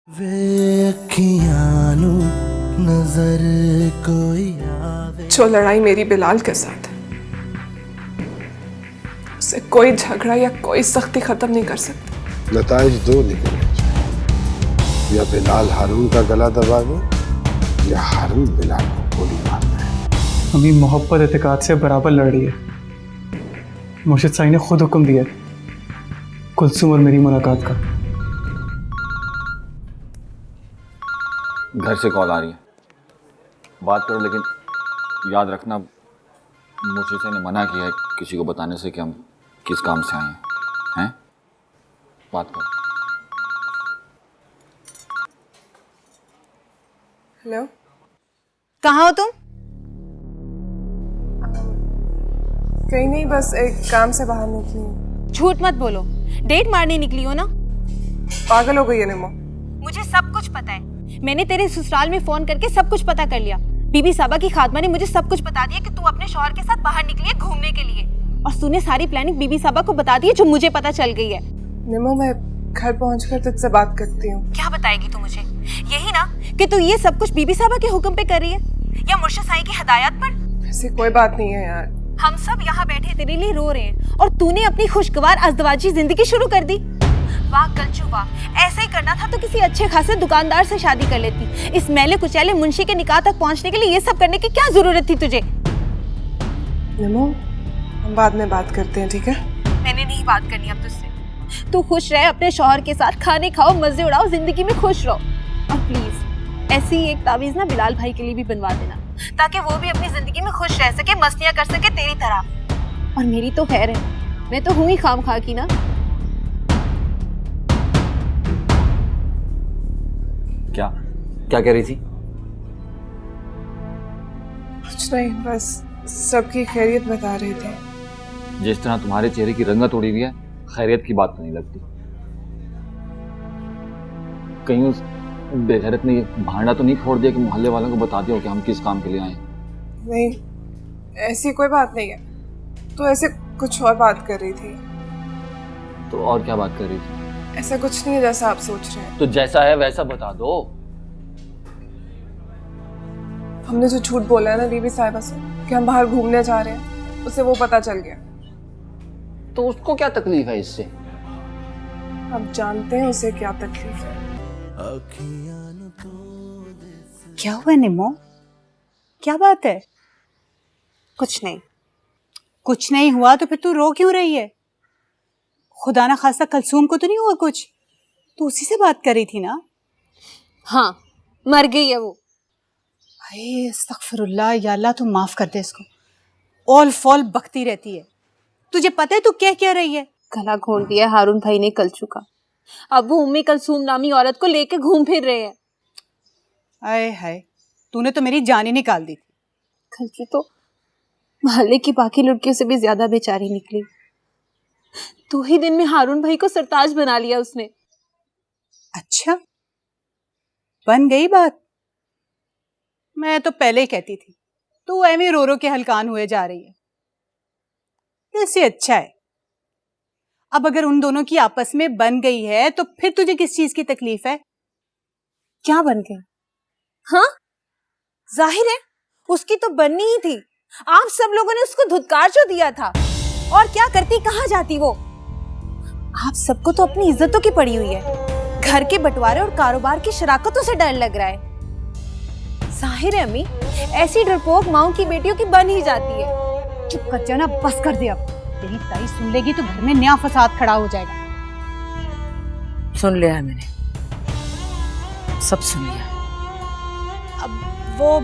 जो लड़ाई मेरी बिलाल के साथ है, उसे कोई झगड़ा या कोई सख्ती खत्म नहीं कर सकता। नताइज दो निकलने चाहिए, या बिलाल हारून का गला दबा दो या हारून बिलाल को गोली मारना है। अम्मी मोहब्बत एतकाद से बराबर लड़ रही है। मुर्शिद साईं ने खुद हुक्म दिया कुलसुम और मेरी मुलाकात का। घर से कॉल आ रही है, बात करो, लेकिन याद रखना मुर्शिद साईं ने मना किया है किसी को बताने से कि हम किस काम से आए हैं। बात करो। हेलो, कहाँ हो तुम? कहीं नहीं, बस एक काम से बाहर निकली हूँ। झूठ मत बोलो, डेट मारने निकली हो ना? पागल हो गई है निमो। मुझे सब कुछ पता है। मैंने तेरे ससुराल में फोन करके सब कुछ पता कर लिया। बीबी साबा की खातमा ने मुझे सब कुछ बता दिया कि तू अपने शौहर के साथ बाहर निकली है घूमने के लिए, और तूने सारी प्लानिंग बीबी साबा को बता दी है जो मुझे पता चल गई है। निमो, मैं घर पहुंचकर तुझसे बात करती हूँ। क्या बताएगी तू मुझे? यही ना कि तू ये सब कुछ बीबी साबा के हुक्म पे कर रही है या मुर्शिद साईं की हिदायत पर? ऐसी कोई बात नहीं है यार। हम सब यहाँ बैठे तेरे लिए रो रहे हैं और तूने अपनी खुशगवार अज़दवाजी जिंदगी शुरू कर दी। वाह कलचू वाह, ऐसे ही करना था तो किसी अच्छे खासे दुकानदार से शादी कर लेती। इस मैले कुचैले मुंशी के निकाह तक पहुंचने के लिए ये सब करने की क्या जरूरत थी तुझे? निमो, हम बाद में बात करते हैं, ठीक है? मैंने नहीं बात करनी अब तुझसे। तू खुश रहे अपने शौहर के साथ, खाने खाओ, मजे उड़ाओ, जिंदगी में खुश रहो। और प्लीज ऐसी ही एक तावीज ना बिलाल भाई के लिए भी बनवा देना, ताकि वो भी अपनी जिंदगी में खुश रह सके, मस्तियां कर सके तेरी तरह। और मेरी तो खैर है, मैं तो हूं ही खाम खा की ना। क्या क्या कह रही थी? कुछ नहीं, बस सबकी खैरियत बता रहे थे। जिस तरह तुम्हारे चेहरे की रंगत उड़ी हुई है, खैरियत की बात तो नहीं लगती। कहीं उस बेगैरत ने भांडा तो नहीं फोड़ दिया कि मोहल्ले वालों को बता दिया कि हम किस काम के लिए आए? नहीं, ऐसी कोई बात नहीं है। तो ऐसे कुछ और बात कर रही थी। तो और क्या बात कर रही थी? ऐसा कुछ नहीं है जैसा आप सोच रहे हैं। तो जैसा है वैसा बता दो। हमने जो झूठ बोला है ना बीबी साहिबा से कि हम बाहर घूमने जा रहे हैं, उसे वो पता चल गया। तो उसको क्या तकलीफ है इससे? हम जानते हैं उसे क्या तकलीफ है। क्या हुआ निमो? क्या बात है? कुछ नहीं। कुछ नहीं हुआ तो फिर तू रो क्यों रही है? खुदा ना खासा कलसूम को तो नहीं हुआ कुछ? तू उसी से बात कर रही थी ना? हाँ, मर गई है वो। हाय अस्तगफिरुल्लाह, या अल्लाह तू माफ कर दे इसको। ऑल फॉल बकती रहती है। तुझे पता है तू क्या रही है? गला घोंट दिया हारून भाई ने कलचू का। अब वो उम्मी कलसूम नामी औरत को लेके घूम फिर रहे हैं। आए हाय, तूने तो मेरी जान ही निकाल दी थी। कलचू तो मोहल्ले की बाकी लड़कियों से भी ज्यादा बेचारी निकली। 2 ही दिन में हारून भाई को सरताज बना लिया उसने। अच्छा, बन गई बात। मैं तो पहले ही कहती थी तू ऐਵੇਂ रो रो के हलकान हुए जा रही है। इससे अच्छा है अब अगर उन दोनों की आपस में बन गई है तो फिर तुझे किस चीज की तकलीफ है? क्या बन गई? हाँ, जाहिर है उसकी तो बननी ही थी। आप सब लोगों ने उसको धुतकार जो दिया था, और क्या करती, कहाँ जाती वो? आप सबको तो अपनी इज्जतों की पड़ी हुई है। घर के बंटवारे और कारोबार की शराकतों से डर लग रहा है। जाहिर है अम्मी, ऐसी डरपोक माओ की बेटियों की बन ही जाती है। चुप कर जाना, बस कर दे अब। तेरी ताई सुन लेगी तो घर में नया फसाद खड़ा हो जाएगा। सुन लिया है मैंने, सब सुन लिया। अब वो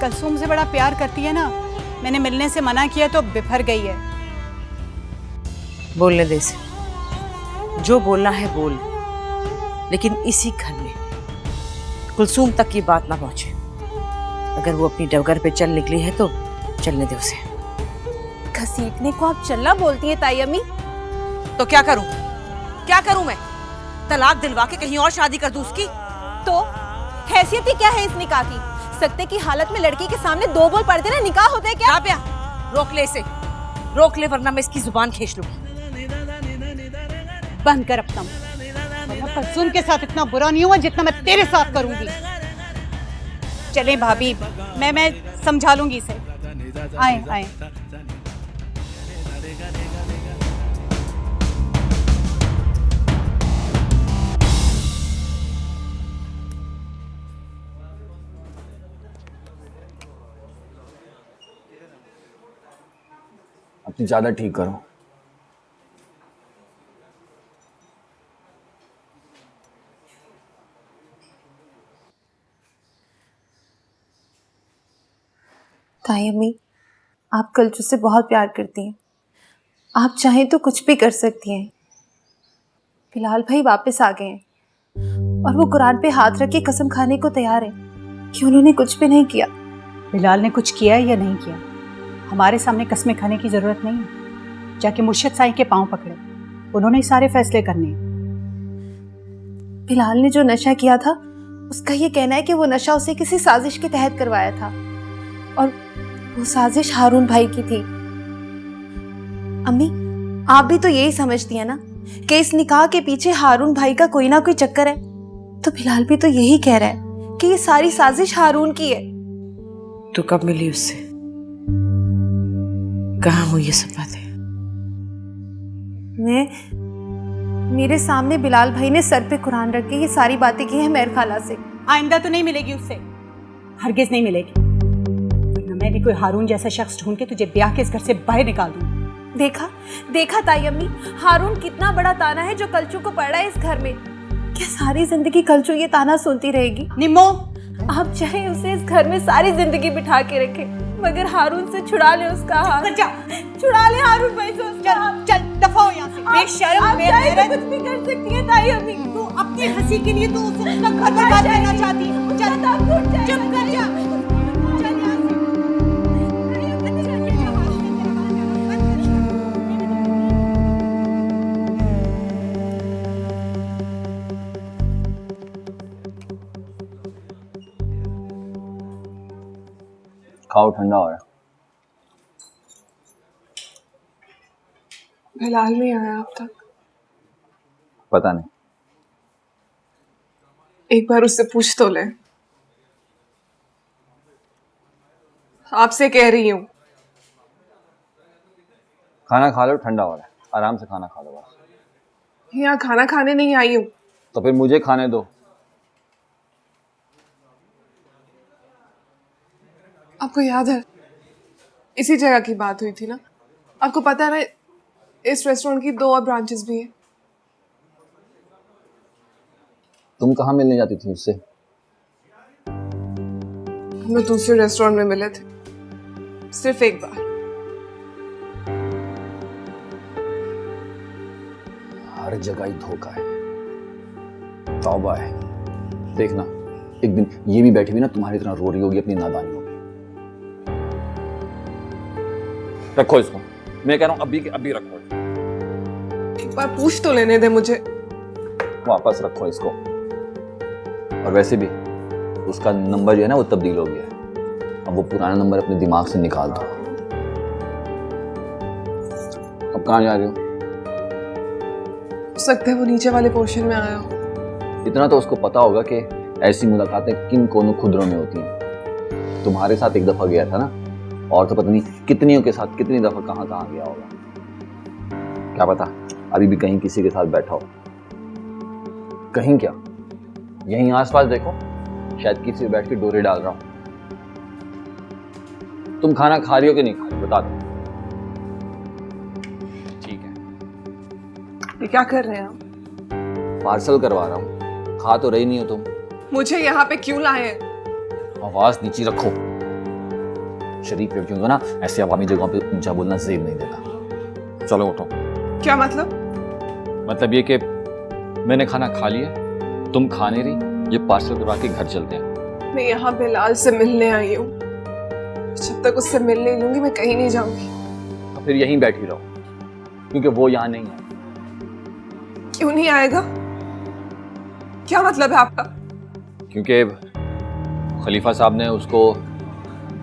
कलसूम से बड़ा प्यार करती है ना, मैंने मिलने से मना किया तो बिफर गई है। बोलने दे इसे, जो बोलना है बोल, लेकिन इसी घर में कुलसूम तक की बात ना पहुंचे। अगर वो अपनी डगर पे चल निकली है तो चलने दे उसे। घसीटने को आप चलना बोलती है ताई अम्मी? तो क्या करूं? क्या करूं मैं? तलाक दिलवा के कहीं और शादी कर दूं उसकी? तो हैसियत ही क्या है इस निकाह की? सकते की हालत में लड़की के सामने 2 बोल पड़ते ना निकाह होता है क्या? राबिया, रोक ले इसे, रोक ले, वरना मैं इसकी जुबान खींच लूंगी। बंद कर अपना कुलसुम के साथ इतना बुरा नहीं हुआ जितना मैं तेरे साथ करूंगी। चले भाभी, मैं समझा लूंगी इसे। आए आए। अपनी ज़्यादा ठीक करो। ताई अम्मी, आप कलचू से बहुत प्यार करती हैं। आप चाहें तो कुछ भी कर सकती हैं। बिलाल भाई वापस आ गए हैं और वो कुरान पे हाथ रख के कसम खाने को तैयार है कि उन्होंने कुछ भी नहीं किया। बिलाल ने कुछ किया या नहीं किया, हमारे सामने कसमें खाने की जरूरत नहीं है। जाके मुर्शिद साईं के पांव पकड़े, उन्होंने ही सारे फैसले करने हैं। बिलाल ने जो नशा किया था उसका ये कहना है कि वो नशा उसे किसी साजिश के तहत करवाया था और वो साजिश हारून भाई की थी। अम्मी, आप भी तो यही समझती है ना कि इस निकाह के पीछे हारून भाई का कोई ना कोई चक्कर है। तो बिलाल भी तो यही कह रहा है कि ये सारी साजिश हारून की है। तू कब मिली उससे? कहाँ हुई ये सब बातें? मेरे सामने बिलाल भाई ने सर पे कुरान रख के ये सारी बातें की हैं मेहर खाला से। आइंदा तो नहीं मिलेगी उससे, हरगिज नहीं मिलेगी, वरना मैं भी कोई हारून जैसा शख्स ढूंढ के तुझे ब्याह के इस घर से बाहर निकाल दूं। देखा ताई अम्मी, हारून कितना बड़ा ताना है जो कलचू को पड़ रहा है इस घर में। क्या सारी जिंदगी कलचू ये ताना सुनती रहेगी? निम्मो, आप चाहे उसे इस घर में सारी जिंदगी बिठा के रखे, मगर हारून से छुड़ा ले उसका हाथ। छुड़ा ले हारून भाई से उसका हाथ। चल दफा हो यहाँ से। बेशर्म, आप चाहे तो कुछ भी कर सकती है ताई अम्मी। तू अपनी हंसी के लिए तो उसका घर बर्बाद करना चाहती है। चल चुप कर जा। चल यहाँ से। खाओ, ठंडा हो रहा है। बिलाल नहीं आया अब तक। पता नहीं। एक बार उससे पूछ तो ले। आपसे कह रही हूँ। खाना खा लो, ठंडा हो रहा है। आराम से खाना खा लो बस। यहाँ खाना खाने नहीं आई हूँ। तो फिर मुझे खाने दो। आपको याद है इसी जगह की बात हुई थी ना? आपको पता है ना इस रेस्टोरेंट की 2 और ब्रांचेस भी हैं। तुम कहाँ मिलने जाती थी उससे? हम लोग दूसरे रेस्टोरेंट में मिले थे, सिर्फ एक बार। हर जगह ही धोखा है, तौबा है। देखना एक दिन ये भी बैठी हुई ना तुम्हारी तरह रो रही होगी अपनी नादानियों में। रखो इसको, मैं कह रहा हूं अभी के अभी रखो। एक बार पूछ तो लेने दे मुझे। वापस रखो इसको। और वैसे भी उसका नंबर जो है ना वो तब्दील हो गया है। अब वो पुराना नंबर अपने दिमाग से निकाल दो। अब कहाँ जा रहे हो? हो सकता है वो नीचे वाले पोर्शन में आया हो। इतना तो उसको पता होगा कि ऐसी मुलाकातें किन कोनों खुदरों में होती हैं। तुम्हारे साथ एक दफा गया था ना, और तो पता नहीं कितनियों के साथ कितनी दफा कहाँ कहाँ गया होगा। क्या पता अभी भी कहीं किसी के साथ बैठा हो। कहीं क्या, यहीं आसपास देखो, शायद किसी से बैठ के डोरे डाल रहा हूं। तुम खाना खा रही हो कि नहीं खा रही बता दो। ठीक है। ये क्या कर रहे हैं आप? पार्सल करवा रहा हूं। खा तो रही नहीं हो तुम। मुझे यहाँ पे क्यों लाए हैं? आवाज नीचे रखो। शरीफ लड़कियों को ना ऐसे अवामी जगहों पे ऊंचा बोलना जेब नहीं देता। चलो उठो। क्या मतलब? मतलब ये कि मैंने खाना खा लिया, तुम खा नहीं रही, ये पार्सल करवा के घर चलते हैं। मैं यहाँ बिलाल से मिलने आई हूँ। जब तक उससे मिल नहीं लूंगी मैं कहीं नहीं जाऊंगी। तो फिर यहीं बैठी रहो, क्योंकि वो यहाँ नहीं है। क्यों नहीं आएगा? क्या मतलब है आपका? क्योंकि खलीफा साहब ने उसको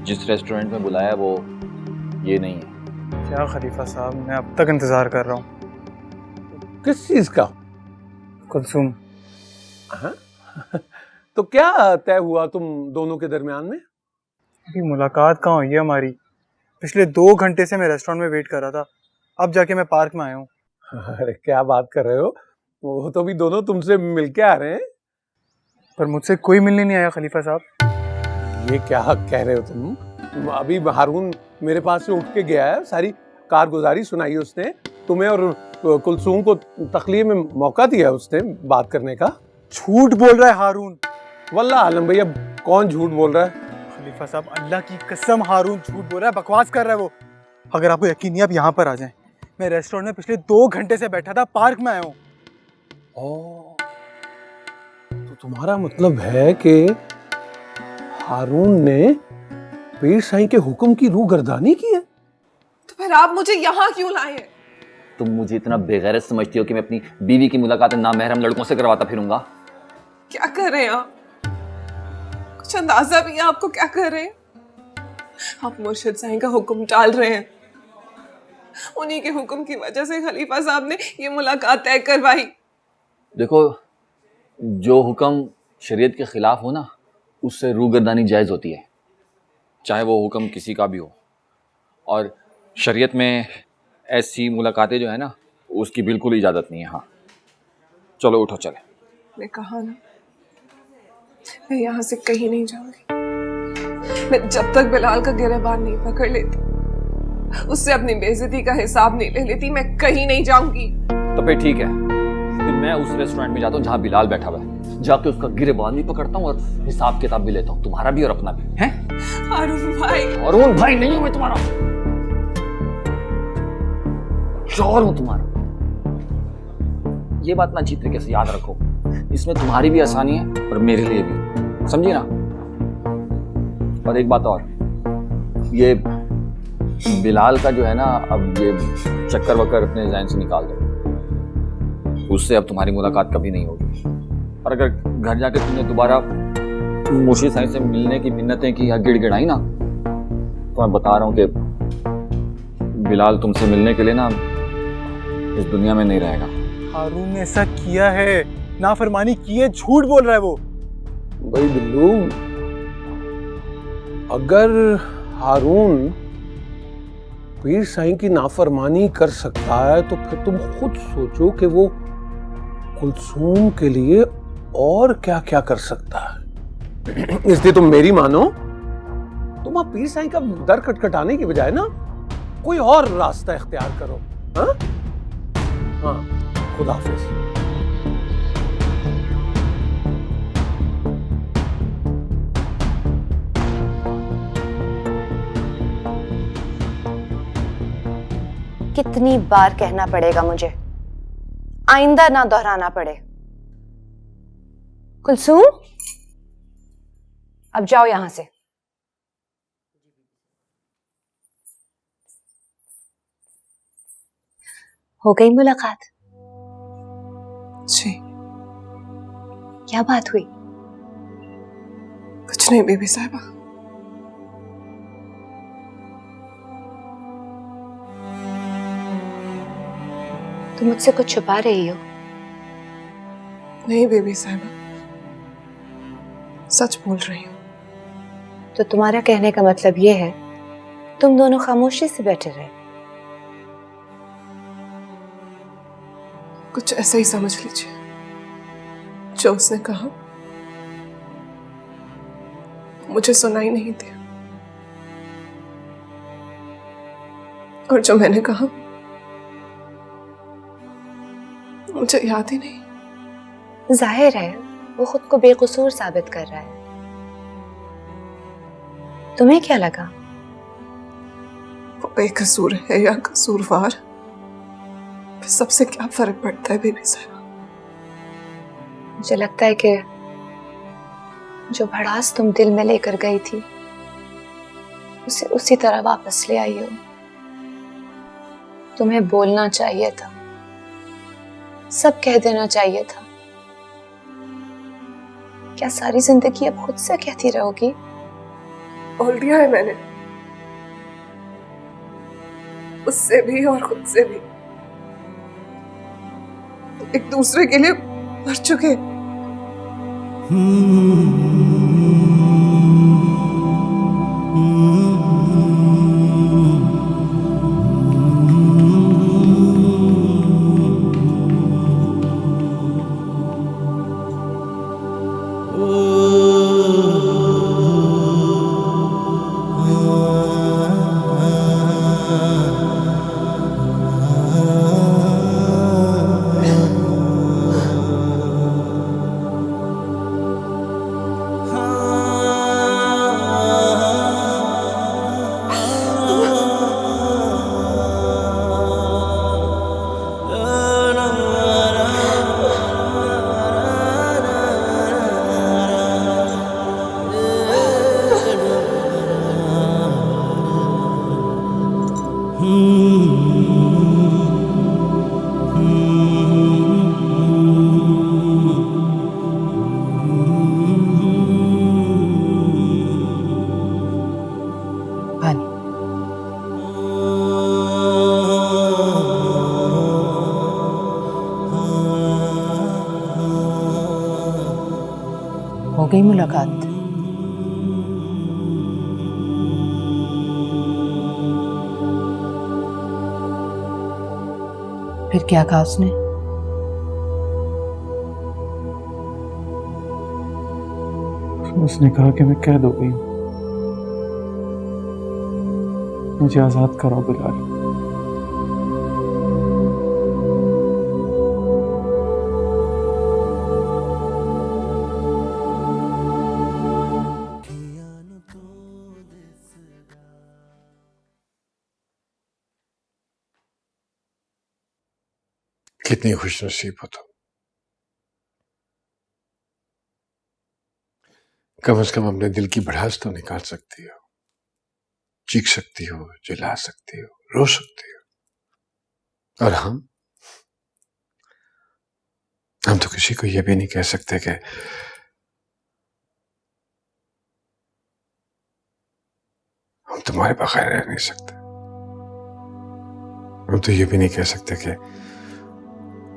जिस रेस्टोरेंट में बुलाया वो ये नहीं है। क्या खलीफा साहब, मैं अब तक इंतजार कर रहा हूँ। किस चीज का? कुलसुम, हाँ? तो क्या तय हुआ तुम दोनों के दरमियान में? अभी मुलाकात कहाँ हुई है हमारी? पिछले 2 घंटे से मैं रेस्टोरेंट में वेट कर रहा था, अब जाके मैं पार्क में आया हूँ। अरे क्या बात कर रहे हो, वो तो भी दोनों तुमसे मिलके आ रहे हैं। पर मुझसे कोई मिलने नहीं आया खलीफा साहब। ये क्या कह रहे हो तुम? अभी हारून मेरे पास से उठ के गया है, सारी कारगुजारी सुनाई उसने तुम्हें, और कुलसूम को तखलीए में मौका दिया उसने बात करने का। झूठ बोल रहा है हारून। वल्लाह आलम भैया, कौन झूठ बोल रहा है? खलीफा साहब अल्लाह की कसम हारून झूठ बोल रहा है, बकवास कर रहा है वो। अगर आपको यकीन नहीं, आप यहाँ पर आ जाएं। मैं रेस्टोरेंट में पिछले 2 घंटे से बैठा था, पार्क में आया हूँ। तो तुम्हारा मतलब है कि हारून ने पीर साईं के हुक्म की रूगर्दानी की है? तो फिर आप मुझे यहाँ क्यों लाए हैं? तुम मुझे इतना बेगैरत समझती हो कि मैं अपनी बीवी की मुलाकातें नामहरम लड़कों से करवाता फिरूंगा? क्या कर रहे हैं आप? कुछ अंदाजा भी है आपको क्या कर रहे हैं? आप मुर्शिद साईं का हुक्म टाल रहे हैं। उन्हीं के हुक्म की वजह से खलीफा साहब ने ये मुलाकात तय करवाई। देखो, जो हुक्म शरीयत के खिलाफ हो ना, उससे रूगर्दानी जायज़ होती है, चाहे वो हुक्म किसी का भी हो। और शरीयत में ऐसी मुलाकातें जो है ना, उसकी बिल्कुल इजाज़त नहीं है। हाँ चलो उठो चले। मैं कहा ना, मैं यहाँ से कहीं नहीं जाऊंगी। मैं जब तक बिलाल का गिरबान नहीं पकड़ लेती, उससे अपनी बेइज्जती का हिसाब नहीं ले लेती, मैं कहीं नहीं जाऊंगी। तो फिर ठीक है, फिर मैं उस रेस्टोरेंट में जाता हूँ जहाँ बिलाल बैठा हुआ है, जाके उसका गिरबान भी पकड़ता हूँ और हिसाब किताब भी लेता हूँ, तुम्हारा भी और अपना भी। हैं? हारून भाई। हारून भाई नहीं हूँ मैं तुम्हारा, चोर हूँ तुम्हारा। ये बात ना अच्छी तरीके से याद रखो, इसमें तुम्हारी भी आसानी है और मेरे लिए भी, समझी ना? और एक बात और, ये बिलाल का जो है ना, अब ये चक्कर वक्कर अपने ज़हन से निकाल दो, उससे अब तुम्हारी मुलाकात कभी नहीं होगी। और अगर घर जाके तुमने दोबारा मुर्शिद साईं से मिलने की मिन्नतें की या गिड़गिड़ाई ना, तो मैं बता रहा हूँ कि बिलाल तुमसे मिलने के लिए ना इस दुनिया में नहीं रहेगा। हारून ने ऐसा किया है, नाफरमानी की है, झूठ बोल रहा है वो। भाई बिल्लू, अगर हारून पीर साईं की नाफरमानी कर सकता है, तो फिर तुम खुद सोचो कि वो कुलसूम के लिए और क्या क्या कर सकता है। इसलिए तुम मेरी मानो, तुम आप पीर साईं का दर खटखटाने की बजाय ना कोई और रास्ता इख्तियार करो। हाँ हाँ, खुदा हाफिज। कितनी बार कहना पड़ेगा मुझे, आइंदा ना दोहराना पड़े। कुलसूम, अब जाओ यहां से। हो गई मुलाकात? जी। क्या बात हुई? कुछ नहीं बीबी साहिबा। तुम मुझसे कुछ छुपा रही हो? नहीं बीबी साहिबा, सच बोल रही हूँ। तो तुम्हारा कहने का मतलब ये है तुम दोनों खामोशी से बैठे रहे? कुछ ऐसा ही समझ लीजिए। जो उसने कहा मुझे सुनाई नहीं दिया, और जो मैंने कहा मुझे याद ही नहीं। जाहिर है वो खुद को बेकसूर साबित कर रहा है। तुम्हें क्या लगा? वो बेकसूर है या कसूरवार, फिर सबसे क्या फर्क पड़ता है बीबी साहिबा? मुझे लगता है कि जो भड़ास तुम दिल में लेकर गई थी उसे उसी तरह वापस ले आई हो। तुम्हें बोलना चाहिए था, सब कह देना चाहिए था। क्या सारी जिंदगी अब खुद से कहती रहोगी? बोल दिया है मैंने, उससे भी और खुद से भी। एक दूसरे के लिए मर चुके, पानी। हो गई मुलाकात? फिर क्या कहा उसने? उसने कहा कि मैं कैद हो गई हूं, मुझे आजाद करो बिलाल। कितनी खुशनसीब हो तुम। कम से कम अपने दिल की भड़ास तो निकाल सकती हो, चीख सकती हो, चिल्ला सकती हो, रो सकती हो। और हम तो किसी को यह भी नहीं कह सकते कि हम तुम्हारे बगैर रह नहीं सकते। हम तो ये भी नहीं कह सकते कि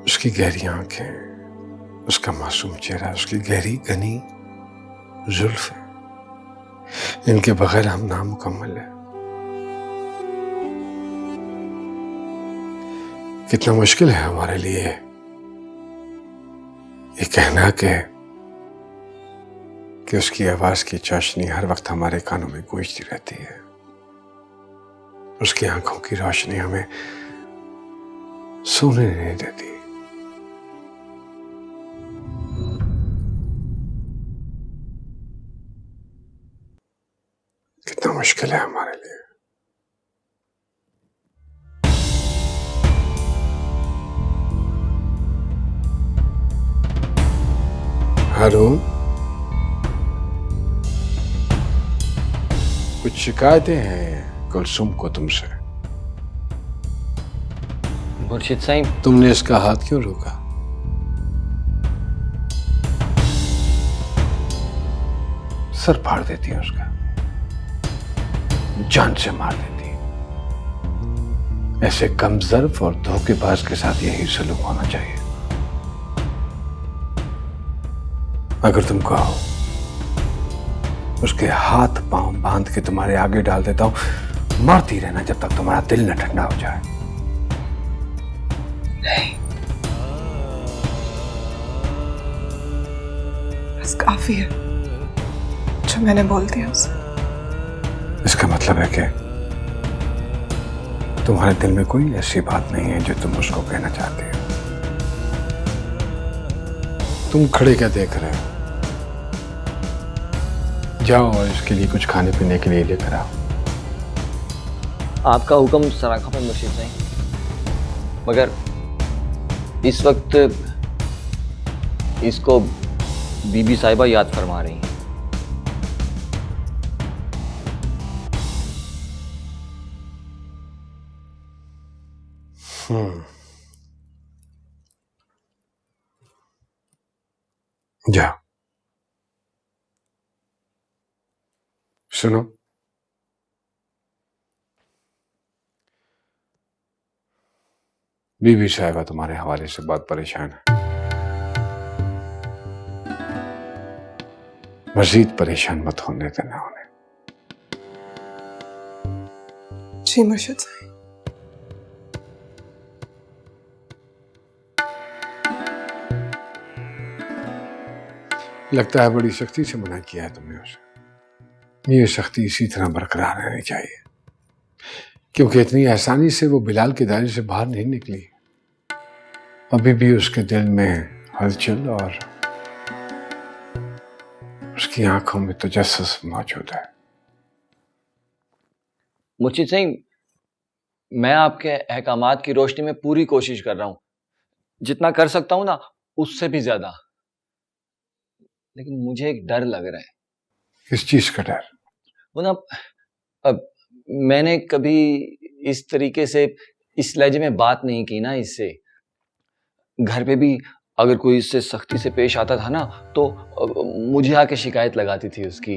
उसकी गहरी आंखें, उसका मासूम चेहरा, उसकी गहरी घनी जुल्फ, इनके बगैर हम नामुकम्मल है। कितना मुश्किल है हमारे लिए ये कहना कि उसकी आवाज की चाशनी हर वक्त हमारे कानों में गूंजती रहती है, उसकी आंखों की रोशनी हमें सोने नहीं देती। कितना मुश्किल है हमारे लिए। हारून, कुछ शिकायतें हैं कुलसुम को तुमसे। मुर्शिद साईं, तुमने इसका हाथ क्यों रोका? सर फाड़ देती है उसका, जान से मार देती है। ऐसे कमजर्फ और धोखेबाज के साथ यही सलूक होना चाहिए। अगर तुम कहो उसके हाथ पांव बांध के तुम्हारे आगे डाल देता हूं, मारती रहना जब तक तुम्हारा दिल न ठंडा हो जाए। नहीं, बस काफी है जो मैंने बोल दिया उसे। इसका मतलब है कि तुम्हारे दिल में कोई ऐसी बात नहीं है जो तुम उसको कहना चाहते हो। तुम खड़े क्या देख रहे हो? जाओ और इसके लिए कुछ खाने पीने के लिए लेकर आओ। आपका हुक्म सराखा पर मुर्शिद साईं, मगर इस वक्त इसको बीबी साहिबा याद फरमा रही हैं। जाओ। सुनो, बीबी साहिबा तुम्हारे हवाले से बहुत परेशान है। मजीद परेशान मत होने देना उन्हें। जी मुर्शिद साईं। लगता है बड़ी सख्ती से मना किया है तुमने उसे। ये सख्ती इसी तरह बरकरार रहनी चाहिए, क्योंकि इतनी आसानी से वो बिलाल के दायरे से बाहर नहीं निकली। अभी भी उसके दिल में हलचल और उसकी आंखों में तजस्सुस मौजूद है। मुर्शिद साईं, मैं आपके अहकामात की रोशनी में पूरी कोशिश कर रहा हूं, जितना कर सकता हूं ना उससे भी ज्यादा, लेकिन मुझे एक डर लग रहा है। किस चीज का डर? वो ना, अब मैंने कभी इस तरीके से इस लहजे में बात नहीं की ना इससे। घर पे भी अगर कोई इससे सख्ती से पेश आता था ना तो मुझे आके शिकायत लगाती थी उसकी।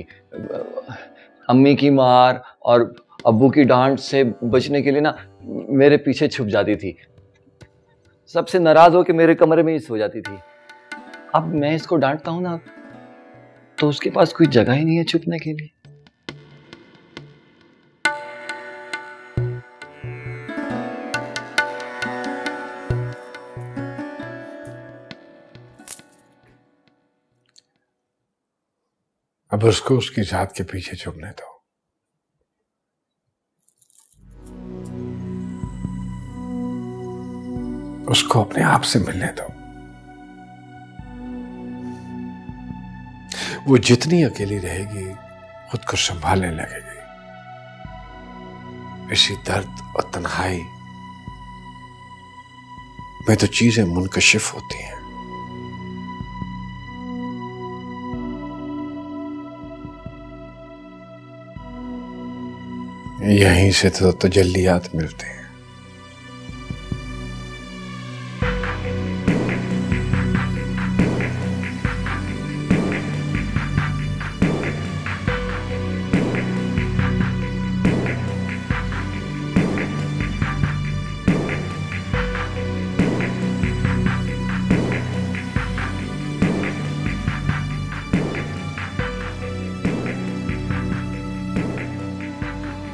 अम्मी की मार और अब्बू की डांट से बचने के लिए ना मेरे पीछे छुप जाती थी, सबसे नाराज होकर मेरे कमरे में ही सो जाती थी। अब मैं इसको डांटता हूं ना तो उसके पास कोई जगह ही नहीं है छुपने के लिए। अब उसको उसकी जात के पीछे छुपने दो। उसको अपने आप से मिलने दो। वो जितनी अकेली रहेगी खुद को संभालने लगेगी। इसी दर्द और तन्हाई में तो चीजें मुनकशिफ होती हैं। यहीं से तो तजल्लियात मिलते हैं।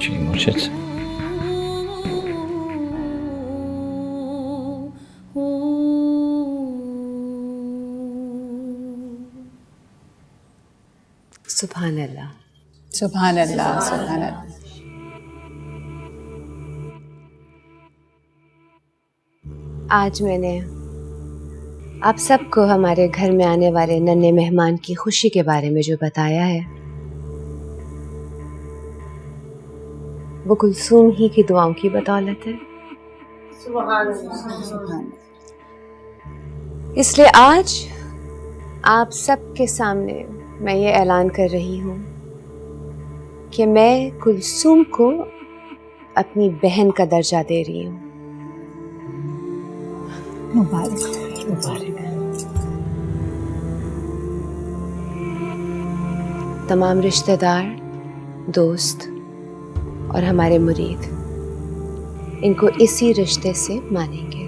जी मुर्शिद साईं। सुभान अल्लाह। सुभान अल्लाह, सुभान अल्लाह। आज मैंने आप सबको हमारे घर में आने वाले नन्हे मेहमान की खुशी के बारे में जो बताया है वो कुलसूम ही की दुआओं की बदौलत है। इसलिए आज आप सबके सामने मैं ये ऐलान कर रही हूँ कि मैं कुलसूम को अपनी बहन का दर्जा दे रही हूँ। मुबारक मुबारक। तमाम रिश्तेदार, दोस्त और हमारे मुरीद इनको इसी रिश्ते से मानेंगे।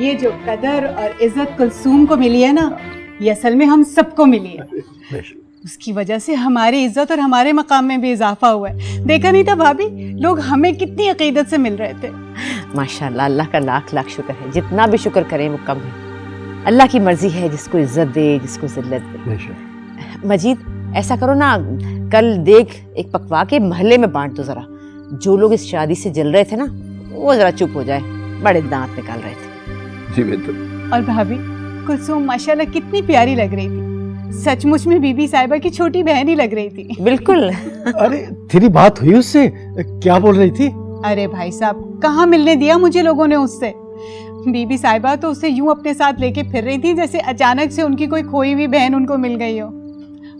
ये जो कदर और इज्जत कुलसूम को मिली है ना, ये असल में हम सबको मिली है। उसकी वजह से हमारी इज्जत और हमारे मकाम में भी इजाफा हुआ है। देखा नहीं था भाभी, लोग हमें कितनी अकीदत से मिल रहे थे। माशाल्लाह, अल्लाह का लाख लाख शुक्र है। जितना भी शुक्र करें वो कम है। अल्लाह की मर्जी है, जिसको इज्जत दे जिसको जिल्लत दे। मजीद, ऐसा करो ना, कल देख एक पकवा के मोहल्ले में बांट दो जरा। जो लोग इस शादी से जल रहे थे ना वो जरा चुप हो जाए, बड़े दांत निकाल रहे थे। जी बिल्कुल। और भाभी, कुलसुम माशाल्लाह कितनी प्यारी लग रही थी। सचमुच में बीबी साहिबा की छोटी बहन ही लग रही थी। बिल्कुल। अरे तेरी बात हुई उससे? क्या बोल रही थी? अरे भाई साहब, कहाँ मिलने दिया मुझे लोगों ने उससे। बीबी साहिबा तो उसे यूं अपने साथ लेके फिर रही थी जैसे अचानक से उनकी कोई खोई हुई बहन उनको मिल गई हो।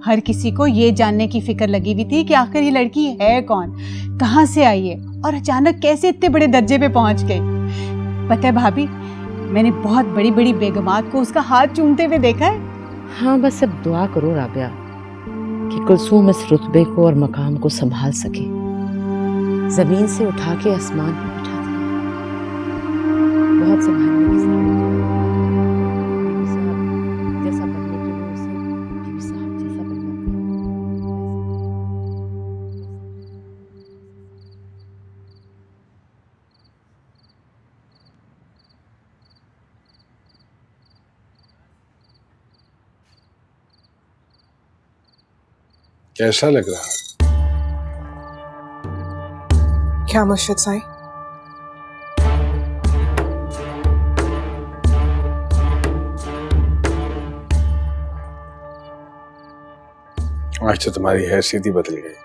हर किसी को ये जानने की फिक्र लगी हुई थी कि आखिर ये लड़की है कौन, कहाँ से आई है और अचानक कैसे इतने बड़े दर्जे पे पहुंच गई। पता है भाभी, मैंने बहुत बड़ी बड़ी बेगमात को उसका हाथ चूमते हुए देखा है। हाँ, बस अब दुआ करो राबिया कि कुलसूम इस रुतबे को और मकाम को संभाल सके। जमीन से उठा के आसमान पे बिठा दिया, बहुत संभालने की जरूरत है। बीबी साहब जैसा बनने की वजह से बीबी साहब जैसा बनना कैसा लग रहा है? क्या मुर्शिद साईं? आज तो तुम्हारी हैसियत ही बदल गई,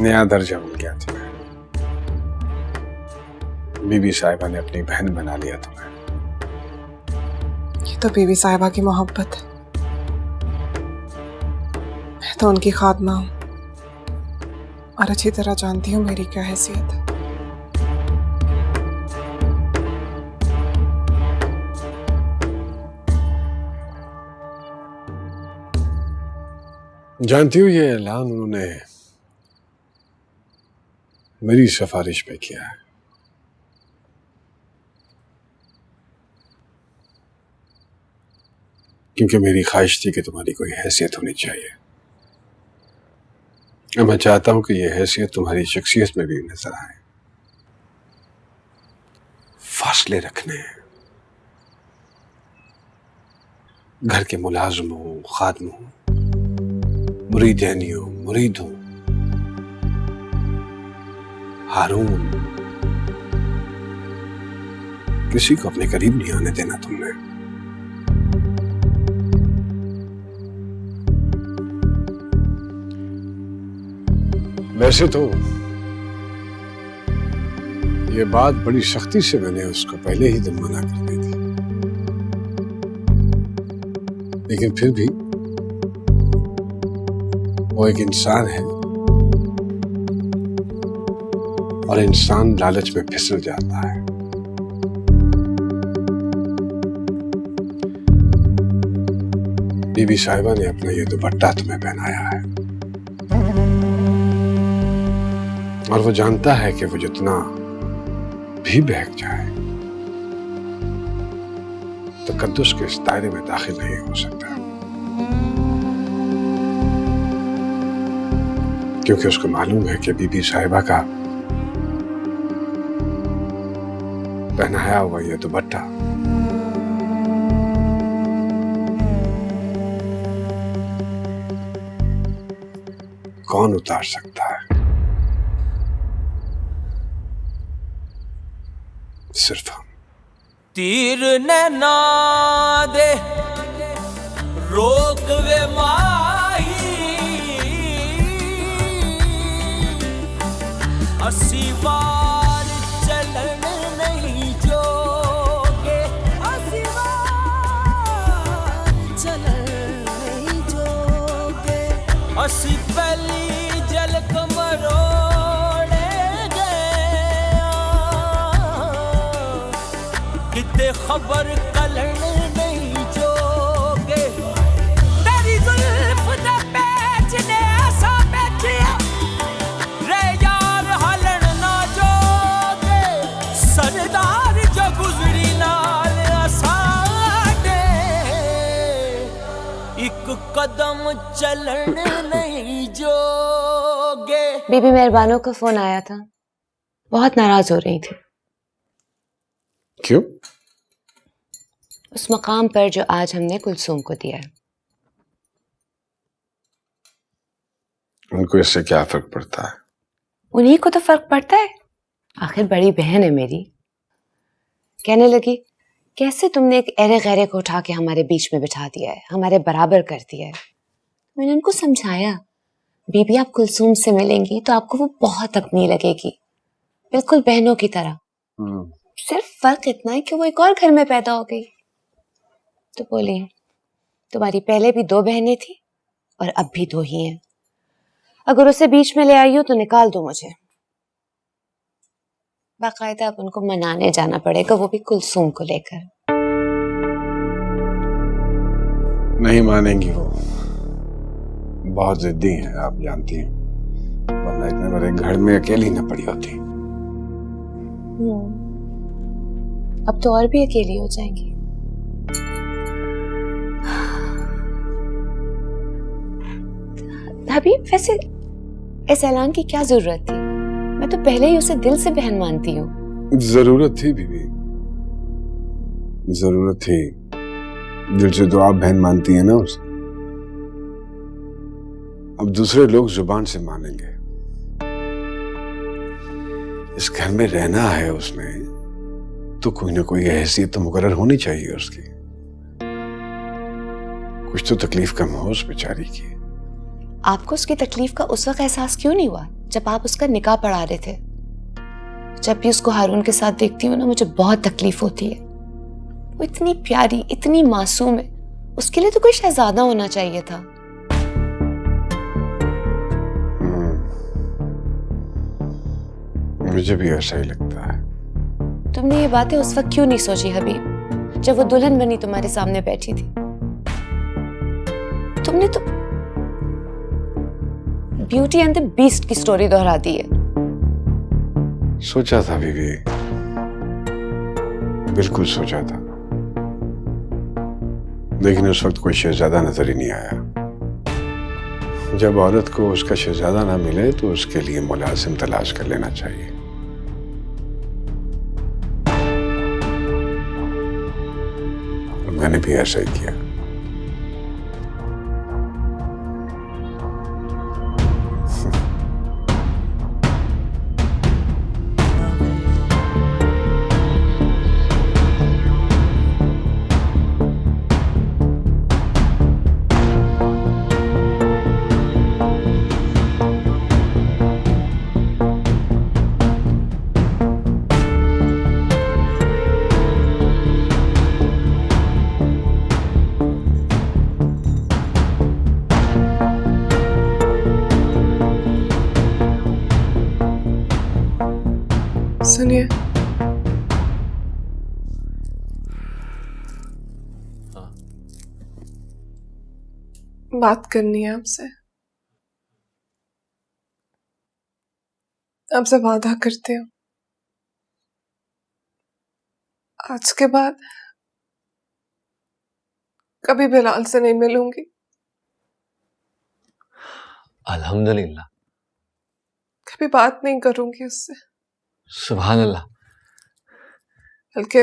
नया दर्जा मिल गया तुम्हें। बीबी साहिबा ने अपनी बहन बना लिया तुम्हें। ये तो बीबी साहिबा की मोहब्बत है, मैं तो उनकी खादमा हूं और अच्छी तरह जानती हूँ मेरी क्या हैसियत है। जानती हूँ ये ऐलान उन्होंने मेरी सिफारिश पे किया है। क्योंकि मेरी ख्वाहिश थी कि तुम्हारी कोई हैसियत होनी चाहिए। और मैं चाहता हूं कि यह हैसियत तुम्हारी शख्सियत में भी नजर आए। फासले रखने, घर के मुलाजमों, खादमों, मुरीदानियों, मुरीदों, हारून, किसी को अपने करीब नहीं आने देना तुमने। वैसे तो ये बात बड़ी सख्ती से मैंने उसको पहले ही दिन मना कर दी थी, लेकिन फिर भी वो एक इंसान है और इंसान लालच में फिसल जाता है। बीबी साहिबा ने अपना ये दुपट्टा तुम्हें पहनाया है और वो जानता है कि वो जितना भी बहक जाए तकद्दुस के इस दायरे में दाखिल नहीं हो सकता, क्योंकि उसको मालूम है कि बीबी साहिबा का पहनाया हुआ यह दुपट्टा कौन उतार सकता है? सिर्फ हम। तीर नैना दे रोक वे माही, अस्सी बार चलन नहीं जोगे, अस्सी बार चलन नहीं जोगे, अस्सी पहली जल कमरोड़े गया, किते खबर कलन नहीं जोगे, तेरी जुल्फ दा पैच ने ऐसा बैठिया रे यार हलन ना जोगे, सरदार जो गुजरी नाल साडे एक कदम चलन नहीं जोगे। बीबी मेहरबानों का फोन आया था, बहुत नाराज हो रही थी। क्यों? उस मकाम पर जो आज हमने कुलसूम को दिया है। उनको इससे क्या फर्क पड़ता है? उन्हीं को तो फर्क पड़ता है, आखिर बड़ी बहन है मेरी। कहने लगी, कैसे तुमने एक अरे गैरे को उठा के हमारे बीच में बिठा दिया है, हमारे बराबर कर दिया है। मैंने उनको समझाया, बीबी आप कुलसूम से मिलेंगी तो आपको वो बहुत अपनी लगेगी, बिल्कुल बहनों की तरह। सिर्फ फर्क इतना है कि वो एक और घर में पैदा हो गई। तो बोली, तुम्हारी पहले भी 2 बहनें थी और अब भी 2 ही हैं। अगर उसे बीच में ले आई हो तो निकाल दो मुझे। बाकायदा अब उनको मनाने जाना पड़ेगा, वो भी कुलसूम को लेकर। नहीं मानेंगी वो, बहुत जिद्दी हैं, आप जानती हैं, वरना इतने बड़े घर में अकेली न पड़ी होती। अब तो और भी अकेली हो जाएंगी। भाभी वैसे इस ऐलान की क्या जरूरत थी? मैं तो पहले ही उसे दिल से बहन मानती हूँ। जरूरत थी बीबी, जरूरत थी। दिल से तो आप बहन मानती हैं ना उसे। अब दूसरे लोग जुबान से मानेंगे। इस घर में रहना है उसने तो कोई ना कोई हैसियत तो मुकर्रर होनी चाहिए उसकी। कुछ तो तकलीफ कम हो उस बेचारी की। आपको उसकी तकलीफ का उस वक्त एहसास क्यों नहीं हुआ जब आप उसका निकाह पढ़ा रहे थे? जब भी उसको हारून के साथ देखती हूँ ना, मुझे बहुत तकलीफ होती है। वो इतनी प्यारी, इतनी मासूम है, उसके लिए तो कोई शहजादा होना चाहिए था। मुझे भी ऐसा ही लगता है। तुमने ये बातें उस वक्त क्यों नहीं सोची हबीब, जब वो दुल्हन बनी तुम्हारे सामने बैठी थी? तुमने तो ब्यूटी एंड द बीस्ट की स्टोरी दोहरा दी है। सोचा था बीबी, बिल्कुल सोचा था, लेकिन उस वक्त कोई शहजादा नजर ही नहीं आया। जब औरत को उसका शहजादा ना मिले तो उसके लिए मुलाजिम तलाश कर लेना चाहिए। और मैंने भी ऐसा ही किया। सुनिए, बात करनी है आपसे। आपसे वादा करती हूँ, आज के बाद कभी बिलाल से नहीं मिलूंगी। अल्हम्दुलिल्लाह। कभी बात नहीं करूंगी उससे, सुभान अल्लाह। बल्कि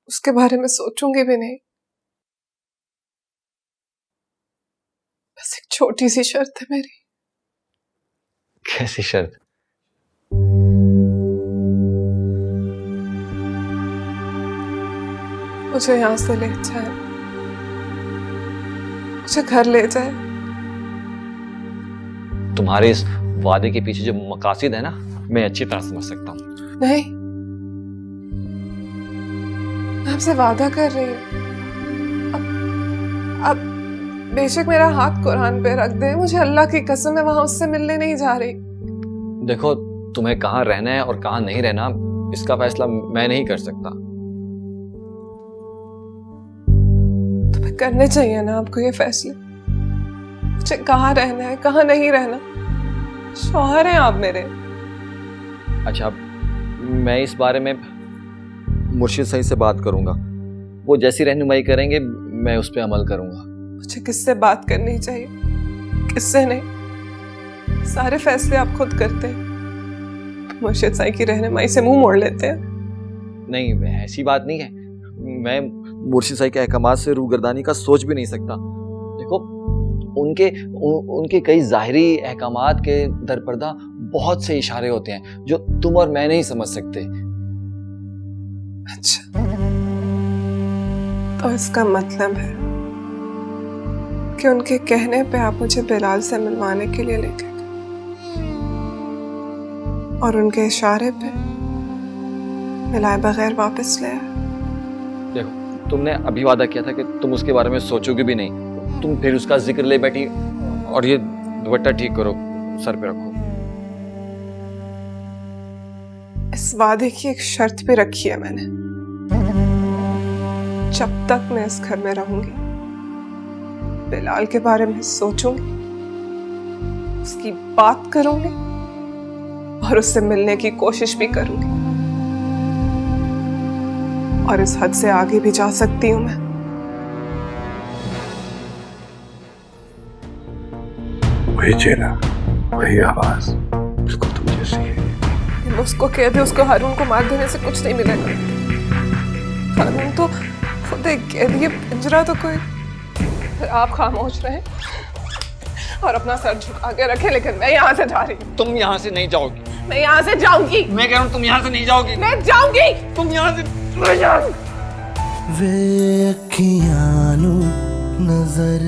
उसके बारे में सोचूंगी भी नहीं। बस एक छोटी सी शर्त है मेरी। कैसी शर्त? मुझे यहां से ले जाए, मुझे घर ले जाए। तुम्हारे इस वादे के पीछे जो मकासद है ना, मैं अच्छी तरह समझ सकता हूँ। नहीं, मैं आपसे वादा कर रही हूँ। अब बेशक मेरा हाथ कुरान पे रख दे, मुझे अल्लाह की कसम है वहां उससे मिलने नहीं जा रही। देखो, तुम्हें कहाँ रहना है और कहाँ नहीं रहना, इसका फैसला मैं नहीं कर सकता। तुम्हें करने चाहिए ना आपको ये फैसले, मुझे कहाँ रहना है कहाँ नहीं रहना। शौहर हैं आप मेरे। अच्छा, मैं इस बारे में मुर्शिद सही से बात करूंगा। वो जैसी रहनुमाई करेंगे मैं उस पर अमल करूंगा। मुझे किससे बात करनी चाहिए, किससे नहीं? सारे फैसले आप खुद करते हैं। मुर्शिद साईं की रहनुमाई से मुंह मोड़ लेते हैं। नहीं, ऐसी बात नहीं है। मैं मुर्शिद साईं के अहकामात से रूगर्दानी का सोच भी नहीं सकता। देखो, उनके कई ज़ाहिरी अहकामात के दरपर्दा बहुत से इशारे होते हैं जो तुम और मैं नहीं समझ सकते। अच्छा, तो इसका मतलब है कि उनके कहने पे आप मुझे बिलाल से मिलवाने के लिए लेके गए और उनके इशारे पे मिलाए बगैर वापस ले आए। देखो, तुमने अभी वादा किया था कि तुम उसके बारे में सोचोगे भी नहीं, तुम फिर उसका जिक्र ले बैठी। और ये दुपट्टा ठीक करो, सर पे रखो। इस वादे की एक शर्त पे रखी है मैंने, जब तक मैं इस घर में रहूंगी बिलाल के बारे में सोचूंगी, उसकी बात करूंगी और उससे मिलने की कोशिश भी करूंगी। और इस हद से आगे भी जा सकती हूं मैं। वही चेहरा, वही आवाज, बिल्कुल तुम जैसी है। उसको कह दे, उसको हारून को मार देने से कुछ नहीं मिलेगा। हारून तो खुद एक कैदी है, पिंजरा तो कोई। आप खामोश रहे और अपना सर झुका के रखे, लेकिन मैं यहाँ से जा रही हूँ। तुम यहाँ से नहीं जाओगी। मैं यहाँ से जाऊंगी। मैं कह रहा हूँ तुम यहाँ से नहीं जाओगी। मैं जाऊंगी। तुम यहाँ से वे अखियां नू नजर